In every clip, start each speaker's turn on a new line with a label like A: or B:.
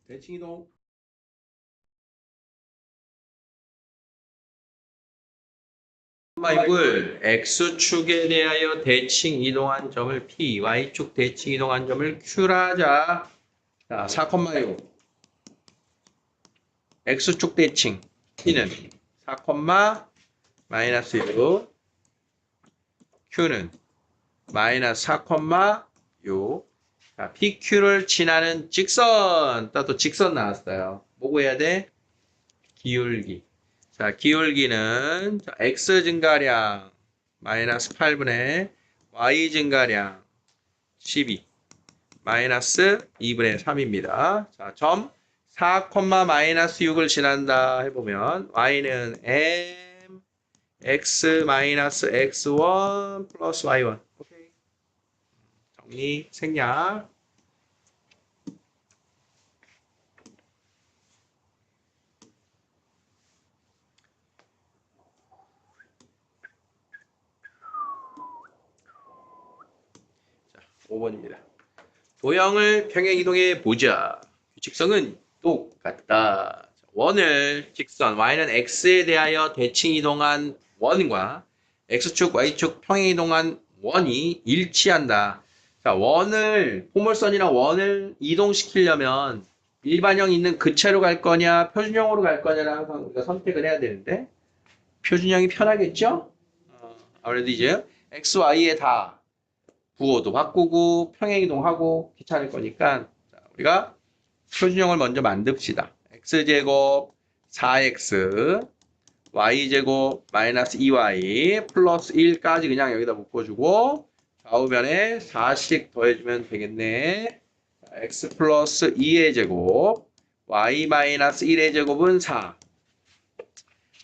A: 대칭 이동. 마이블 X축에 대하여 대칭 이동한 점을 P, Y축 대칭 이동한 점을 Q라 하자. 자, 4,6. X축 대칭 P는 4, 마이너스 6. Q는 마이너스 4,6. 자, PQ를 지나는 직선. 또 직선 나왔어요. 뭐고 해야 돼? 기울기. 자, 기울기는 X 증가량 마이너스 8분의 Y 증가량 12 마이너스 2분의 3입니다. 자, 점 4, 마이너스 6을 지난다 해보면 Y는 M X 마이너스 X1 플러스 Y1. 오케이. 정리, 생략. 자, 5번입니다. 도형을 평행 이동해 보자. 규칙성은 똑같다. 원을 직선 y는 x에 대하여 대칭 이동한 원과 x축, y축 평행 이동한 원이 일치한다. 자, 원을 포물선이랑 원을 이동시키려면 일반형 있는 그체로 갈 거냐, 표준형으로 갈 거냐를 항상 우리가 선택을 해야 되는데 표준형이 편하겠죠? 아무래도 이제 x, y에 다 부호도 바꾸고 평행이동하고 귀찮을 거니까 우리가 표준형을 먼저 만듭시다. x제곱 4x y제곱 마이너스 2y 플러스 1까지 그냥 여기다 묶어주고 좌우변에 4씩 더해주면 되겠네. x 플러스 2의 제곱 y 마이너스 1의 제곱은 4.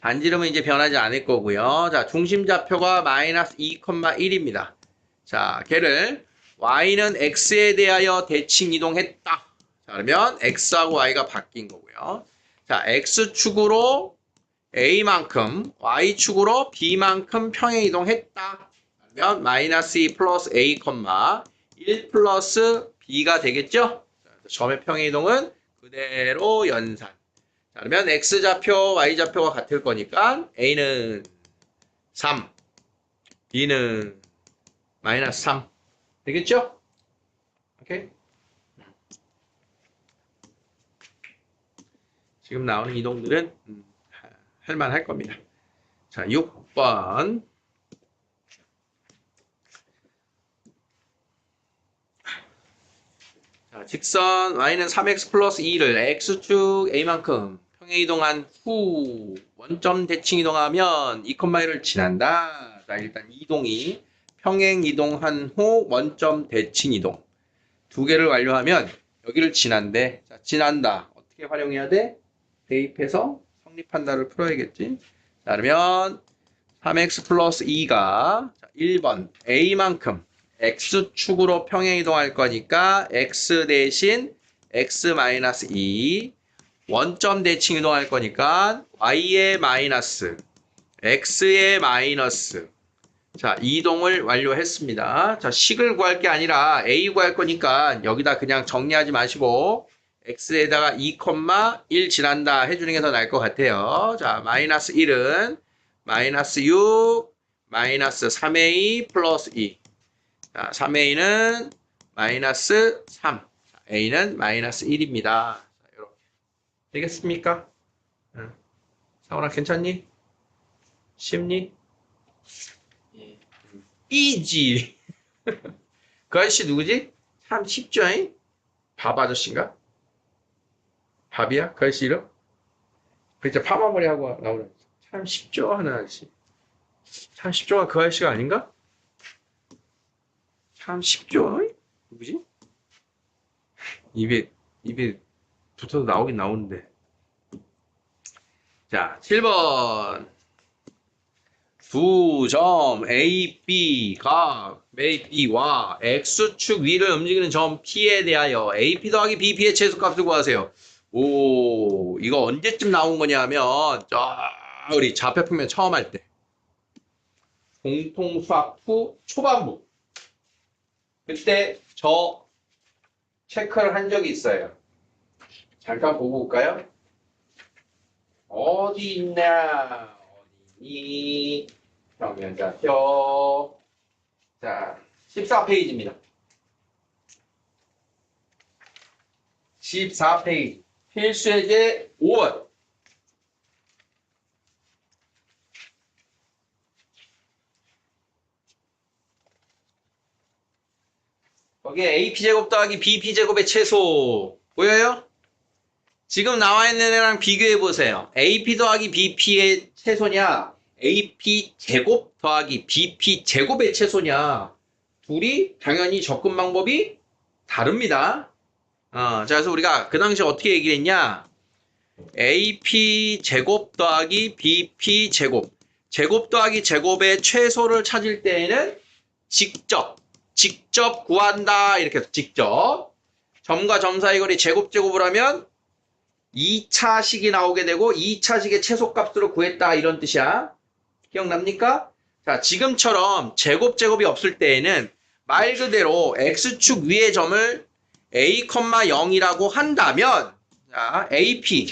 A: 반지름은 이제 변하지 않을 거고요. 자, 중심좌표가 마이너스 2,1입니다. 자, 걔를 y는 x에 대하여 대칭 이동했다. 자, 그러면 x하고 y가 바뀐 거고요. 자, x축으로 a만큼, y축으로 b만큼 평행 이동했다. 그러면 마이너스 2 플러스 a, 1 플러스 b가 되겠죠? 자, 점의 평행 이동은 그대로 연산. 자, 그러면 x좌표, y좌표가 같을 거니까 a는 3, b는 마이너스 3 되겠죠? 오케이? 지금 나오는 이동들은 할만할 겁니다. 자, 6번. 자, 직선 y는 3x 플러스 2를 x축 a만큼 평행 이동한 후 원점 대칭 이동하면 2,1을 지난다. 자, 일단 이동이 평행 이동한 후 원점 대칭 이동. 두 개를 완료하면 여기를 지난대. 자, 지난다. 어떻게 활용해야 돼? 대입해서 성립한다를 풀어야겠지. 자, 그러면 3x 플러스 2가 1번 a만큼 x축으로 평행 이동할 거니까 x 대신 x 마이너스 2 원점 대칭 이동할 거니까 y의 마이너스 x의 마이너스. 자, 이동을 완료했습니다. 자, 식을 구할 게 아니라 a 구할 거니까 여기다 그냥 정리하지 마시고 x에다가 2,1 지난다 해주는 게 더 나을 것 같아요. 자, 마이너스 1은 마이너스 6 마이너스 3a 플러스 2. 자, 3a는 마이너스 3. 자, a는 마이너스 1입니다. 자, 이렇게 되겠습니까? 응. 사원아 괜찮니? 쉽니? 이지. 그 아저씨 누구지? 참 쉽죠? 잉? 밥 아저씨인가? 밥이야? 그 아저씨 이름? 그때 파마머리 하고 나오는 참 쉽죠? 하는 아저씨. 참 쉽죠가 그 아저씨가 아닌가? 참 쉽죠? 잉? 누구지? 입에 붙어서 나오긴 나오는데. 자, 7번. 두 점 A, B가 A, B와 X축 위를 움직이는 점 P에 대하여 AP 더하기 BP의 최소값을 구하세요. 오, 이거 언제쯤 나온 거냐면 우리 좌표평면 처음 할 때 공통수학 2 초반부 그때 저 체크를 한 적이 있어요. 잠깐 보고 올까요? 어디 있냐? 어디 있니? 평면좌표. 자, 14페이지입니다. 14페이지. 필수예제 5번. 거기에 AP제곱 더하기 BP제곱의 최소. 보여요? 지금 나와 있는 애랑 비교해 보세요. AP 더하기 BP의 최소냐? AP 제곱 더하기 BP 제곱의 최소냐? 둘이 당연히 접근 방법이 다릅니다. 자, 그래서 우리가 그 당시 어떻게 얘기를 했냐? AP 제곱 더하기 BP 제곱. 제곱 더하기 제곱의 최소를 찾을 때에는 직접 구한다. 이렇게 해서 직접. 점과 점 사이 거리 제곱을 하면 2차식이 나오게 되고 2차식의 최소값으로 구했다. 이런 뜻이야. 기억납니까? 자, 지금처럼 제곱이 없을 때에는 말 그대로 x축 위의 점을 a, 0이라고 한다면 자, AP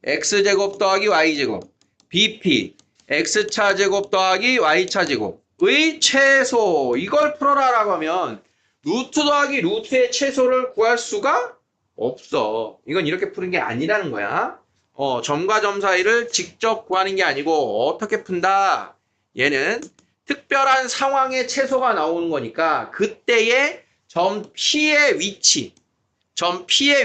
A: x제곱 더하기 y제곱 BP x차제곱 더하기 y차제곱의 최소 이걸 풀어라라고 하면 루트 더하기 루트의 최소를 구할 수가 없어. 이건 이렇게 푸는 게 아니라는 거야. 점과 점 사이를 직접 구하는 게 아니고 어떻게 푼다? 얘는 특별한 상황의 최소가 나오는 거니까 그때의 점 P의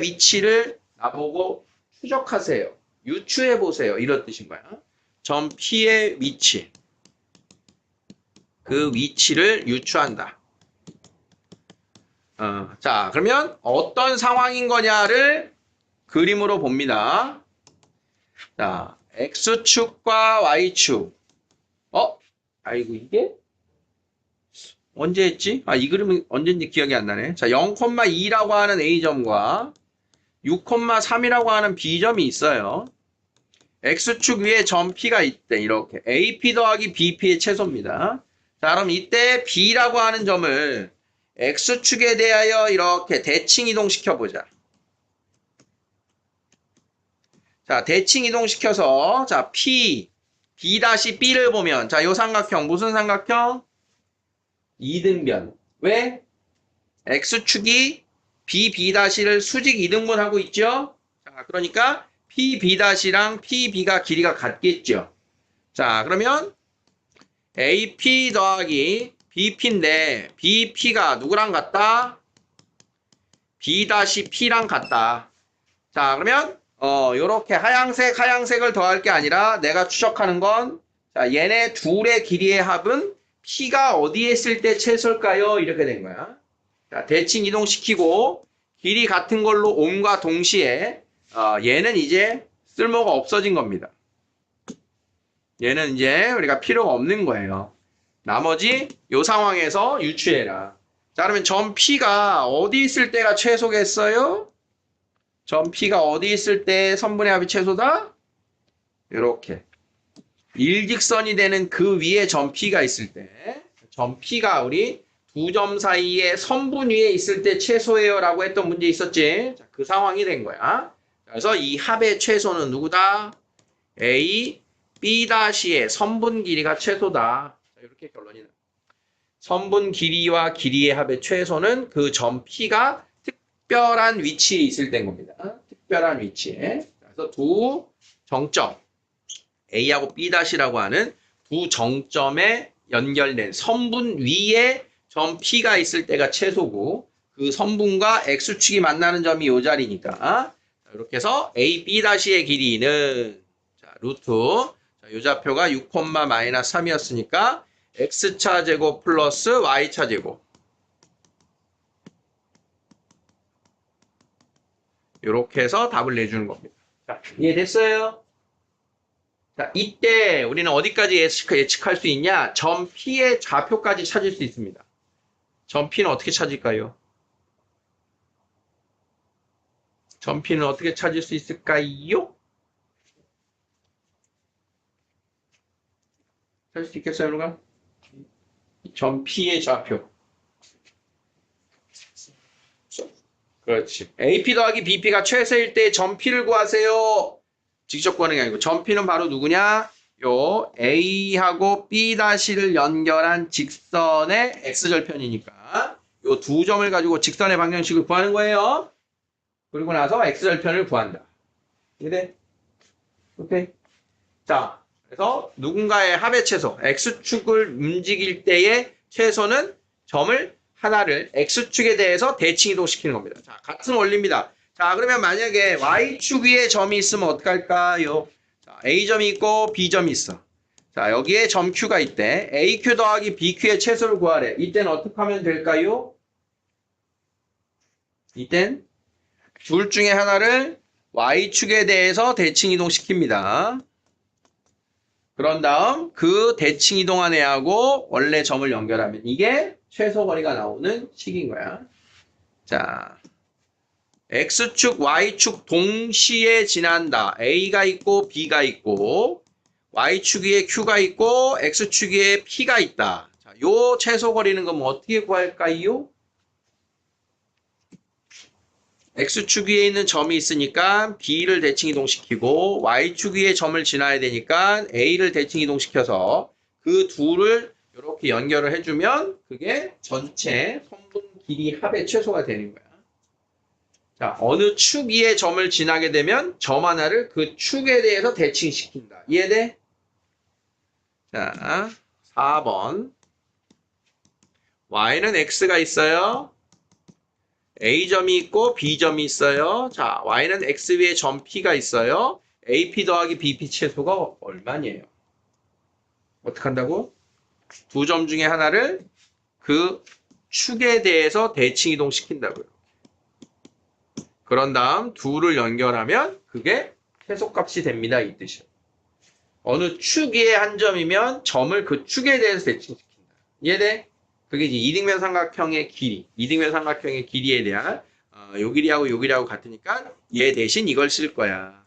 A: 위치를 나보고 추적하세요. 유추해 보세요. 이런 뜻인 거야. 점 P의 위치. 그 위치를 유추한다. 자, 그러면 어떤 상황인 거냐를 그림으로 봅니다. 자, X축과 Y축. 아이고, 이게? 언제 했지? 이 그림은 언제인지 기억이 안 나네. 자, 0,2라고 하는 A점과 6,3이라고 하는 B점이 있어요. X축 위에 점 P가 있대. 이렇게. AP 더하기 BP의 최소입니다. 자, 그럼 이때 B라고 하는 점을 X축에 대하여 이렇게 대칭 이동시켜보자. 자, 대칭 이동시켜서, 자, B''B를 보면, 자, 요 삼각형, 무슨 삼각형? 이등변. 왜? X축이 BB'를 수직 이등분하고 있죠? 자, 그러니까 PB'랑 PB가 길이가 같겠죠? 자, 그러면 AP 더하기 BP인데, BP가 누구랑 같다? B'P랑 같다. 자, 그러면 요렇게 하양색을 더할 게 아니라 내가 추적하는 건 자, 얘네 둘의 길이의 합은 P가 어디에 있을 때 최소일까요? 이렇게 된 거야. 자, 대칭 이동시키고 길이 같은 걸로 옴과 동시에 얘는 이제 쓸모가 없어진 겁니다. 얘는 이제 우리가 필요가 없는 거예요. 나머지 요 상황에서 유추해라. 자, 그러면 점 P가 어디 있을 때가 최소겠어요? 점 P가 어디 있을 때 선분의 합이 최소다? 이렇게 일직선이 되는 그 위에 점 P가 있을 때 점 P가 우리 두 점 사이에 선분 위에 있을 때 최소예요 라고 했던 문제 있었지? 자, 그 상황이 된 거야. 그래서 이 합의 최소는 누구다? A, B'의 선분 길이가 최소다. 자, 이렇게 결론이 나. 선분 길이와 길이의 합의 최소는 그 점 P가 특별한 위치에 있을 때인 겁니다. 특별한 위치에. 그래서 두 정점 A하고 B'라고 하는 두 정점에 연결된 선분 위에 점 P가 있을 때가 최소고 그 선분과 X축이 만나는 점이 이 자리니까 이렇게 해서 A, B'의 길이는 자, 루트 자, 요 좌표가 6, 마이너스 3이었으니까 X차 제곱 플러스 Y차 제곱 이렇게 해서 답을 내주는 겁니다. 자, 이해됐어요? 자, 이때 우리는 어디까지 예측할 수 있냐? 점 P의 좌표까지 찾을 수 있습니다. 점 P는 어떻게 찾을까요? 점 P는 어떻게 찾을 수 있을까요? 찾을 수 있겠어요, 여러분? 점 P의 좌표. 그렇지. AP 더하기 BP가 최소일 때 점 P를 구하세요. 직접 구하는 게 아니고 점 P는 바로 누구냐? 요 A하고 B-를 연결한 직선의 X절편이니까 요 두 점을 가지고 직선의 방정식을 구하는 거예요. 그리고 나서 X절편을 구한다. 이래? 오케이. 자, 그래서 누군가의 합의 최소, X축을 움직일 때의 최소는 점을 하나를 X축에 대해서 대칭 이동시키는 겁니다. 자, 같은 원리입니다. 자, 그러면 만약에 Y축 위에 점이 있으면 어떡할까요? 자, A점이 있고 B점이 있어. 자, 여기에 점 Q가 있대. AQ 더하기 BQ의 최소를 구하래. 이때는 어떻게 하면 될까요? 이땐 둘 중에 하나를 Y축에 대해서 대칭 이동시킵니다. 그런 다음 그 대칭 이동한 애하고 원래 점을 연결하면 이게 최소 거리가 나오는 식인 거야. 자, X축, Y축 동시에 지난다. A가 있고 B가 있고 Y축 위에 Q가 있고 X축 위에 P가 있다. 자, 요 최소 거리는 그럼 어떻게 구할까요? X축 위에 있는 점이 있으니까 B를 대칭 이동시키고 Y축 위에 점을 지나야 되니까 A를 대칭 이동시켜서 그 둘을 이렇게 연결을 해주면 그게 전체 선분 길이 합의 최소가 되는 거야. 자, 어느 축 위에 점을 지나게 되면 점 하나를 그 축에 대해서 대칭시킨다. 이해돼? 자, 4번. Y는 X가 있어요. A점이 있고 B점이 있어요. 자, Y는 X 위에 점 P가 있어요. AP 더하기 BP 최소가 얼마니에요? 어떻게 한다고? 두 점 중에 하나를 그 축에 대해서 대칭 이동시킨다고요. 그런 다음 둘을 연결하면 그게 최소값이 됩니다. 이 뜻이요. 어느 축 위에 한 점이면 점을 그 축에 대해서 대칭시킨다. 이해돼? 그게 이제 이등변 삼각형의 길이, 이등변 삼각형의 길이에 대한 요 길이하고 요 길이하고 같으니까 얘 대신 이걸 쓸 거야.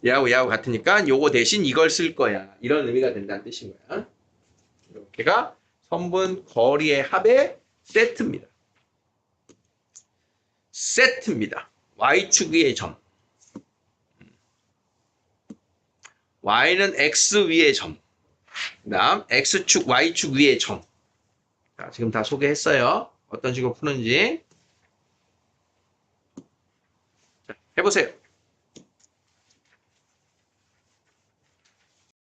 A: 얘하고 얘하고 같으니까 요거 대신 이걸 쓸 거야. 이런 의미가 된다는 뜻인 거야. 이렇게가 선분 거리의 합의 세트입니다. 세트입니다. Y축 위의 점. Y는 X 위의 점. 그 다음 X축, Y축 위의 점. 자, 지금 다 소개했어요. 어떤 식으로 푸는지. 자, 해보세요.